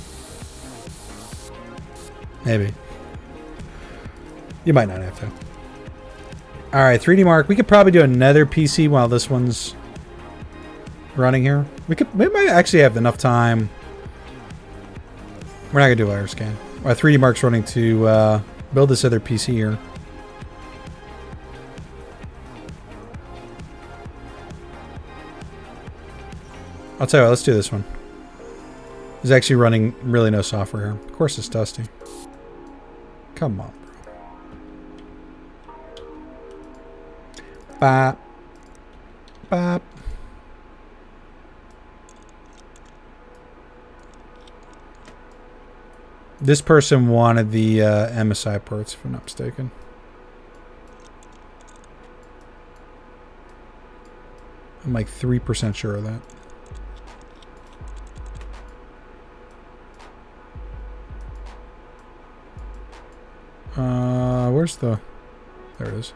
Maybe. You might not have to. Alright, 3D Mark. We could probably do another PC while this one's running here. We might actually have enough time. We're not gonna do wire scan. 3D Mark's running to build this other PC here. I'll tell you what, let's do this one. There's actually running really no software here. Of course it's dusty. Come on, bro. Bop. Bop. This person wanted the MSI parts, if I'm not mistaken. I'm like 3% sure of that. Where's the... There it is.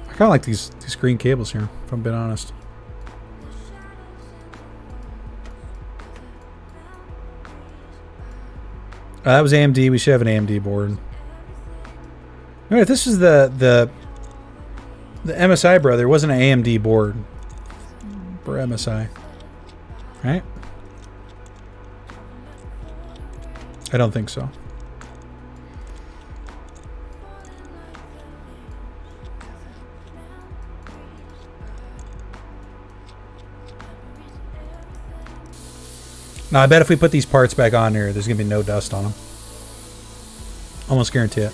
I kind of like these green cables here, if I'm being honest. That was AMD. We should have an AMD board. Alright, this is the MSI brother. It wasn't an AMD board for MSI. Right? I don't think so. Now, I bet if we put these parts back on here, there's going to be no dust on them. Almost guarantee it.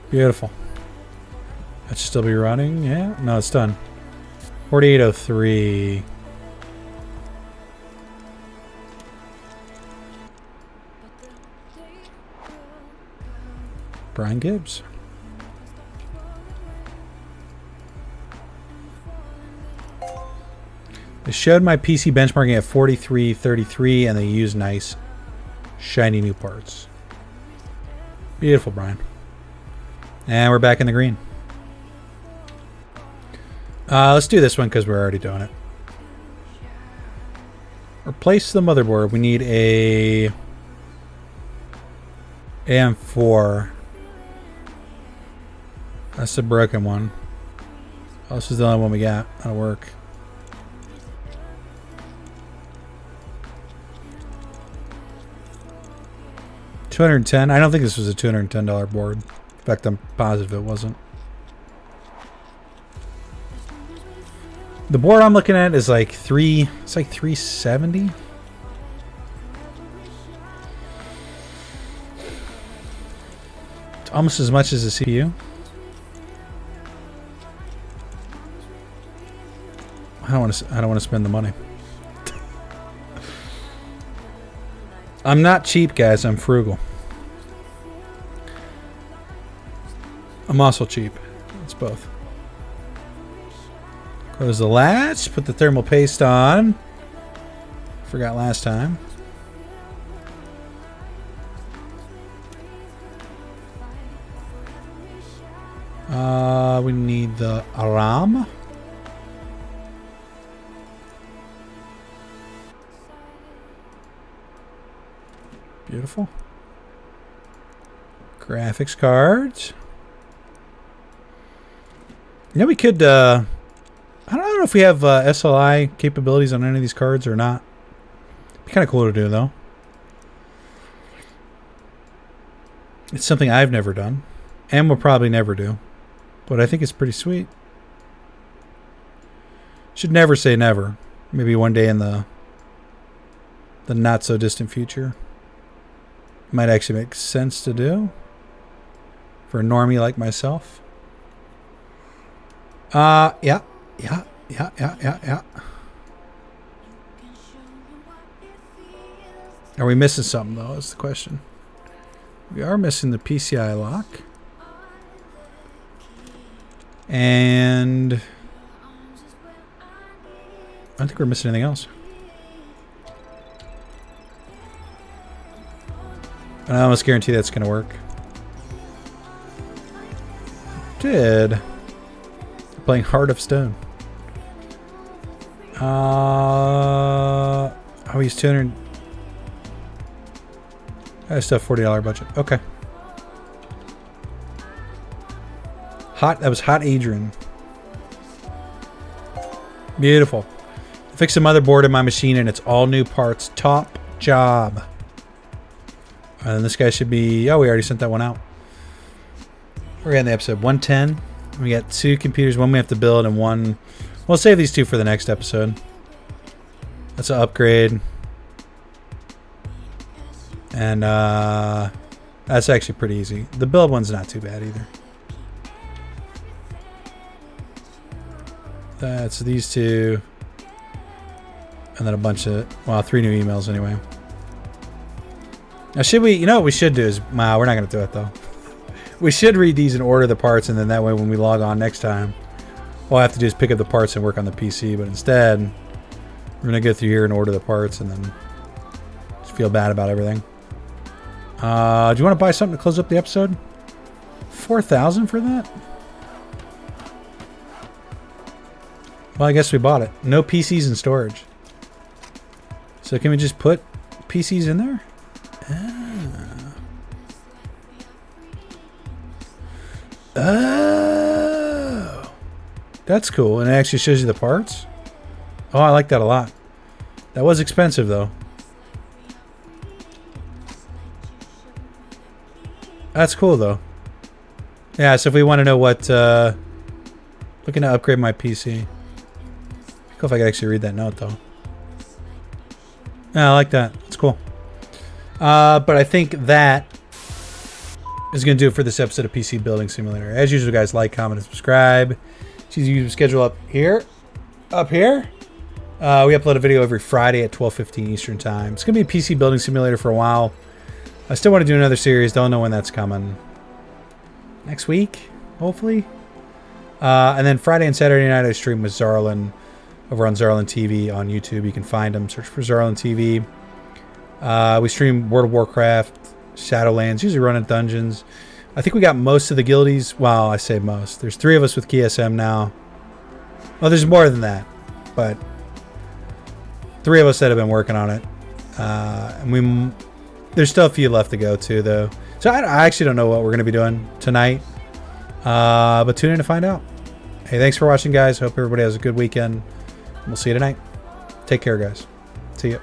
Beautiful. That should still be running. Yeah. No, it's done. 4803. Brian Gibbs. They showed my PC benchmarking at 4333 and they used nice, shiny new parts. Beautiful, Brian. And we're back in the green. Let's do this one because we're already doing it. Replace the motherboard. We need a AM4. That's the broken one. Oh, this is the only one we got. That'll work. $210. I don't think this was a $210 board. In fact, I'm positive it wasn't. The board I'm looking at is like it's like 370. It's almost as much as the CPU. I don't want to spend the money. I'm not cheap, guys. I'm frugal. I'm also cheap. It's both. Close the latch. Put the thermal paste on. Forgot last time. We need the RAM. Beautiful. Graphics cards. Yeah, we could. I don't know if we have SLI capabilities on any of these cards or not. Be kind of cool to do, though. It's something I've never done, and will probably never do. But I think it's pretty sweet. Should never say never. Maybe one day in the not so distant future. Might actually make sense to do for a normie like myself. Yeah. Are we missing something, though, is the question. We are missing the PCI lock. And I don't think we're missing anything else. And I almost guarantee that's going to work. Did. Playing Heart of Stone. Oh, he's 200. I still have $40 budget. Okay. Hot. That was Hot Adrian. Beautiful. Fix the motherboard in my machine and it's all new parts. Top job. And this guy should be... Oh, we already sent that one out. We're in the episode 110. We got 2 computers. One we have to build and one... We'll save these 2 for the next episode. That's an upgrade. And that's actually pretty easy. The build one's not too bad either. That's these 2. And then a bunch of... Well, 3 new emails anyway. Now, should we... You know what we should do is... Wow, we're not going to do it, though. We should read these and order the parts, and then that way when we log on next time, all I have to do is pick up the parts and work on the PC. But instead, we're going to go through here and order the parts and then just feel bad about everything. Do you want to buy something to close up the episode? $4,000 for that? Well, I guess we bought it. No PCs in storage. So can we just put PCs in there? Oh, that's cool. And it actually shows you the parts. Oh, I like that a lot. That was expensive, though. That's cool though. Yeah, so if we want to know what, looking to upgrade my PC. Cool if I could actually read that note though. Yeah, I like that. It's cool. But I think that is going to do it for this episode of PC Building Simulator. As usual, guys, like, comment, and subscribe. See the YouTube schedule up here. Up here. We upload a video every Friday at 12:15 Eastern Time. It's going to be a PC Building Simulator for a while. I still want to do another series. Don't know when that's coming. Next week, hopefully. And then Friday and Saturday night, I stream with Zarlin over on Zarlin TV on YouTube. You can find them. Search for Zarlin TV. We stream World of Warcraft, Shadowlands, usually running dungeons. I think we got most of the guildies. Well, I say most. There's 3 of us with KSM now. Well, there's more than that, but 3 of us that have been working on it. And there's still a few left to go too, though. So I actually don't know what we're going to be doing tonight. But tune in to find out. Hey, thanks for watching, guys. Hope everybody has a good weekend. We'll see you tonight. Take care, guys. See ya.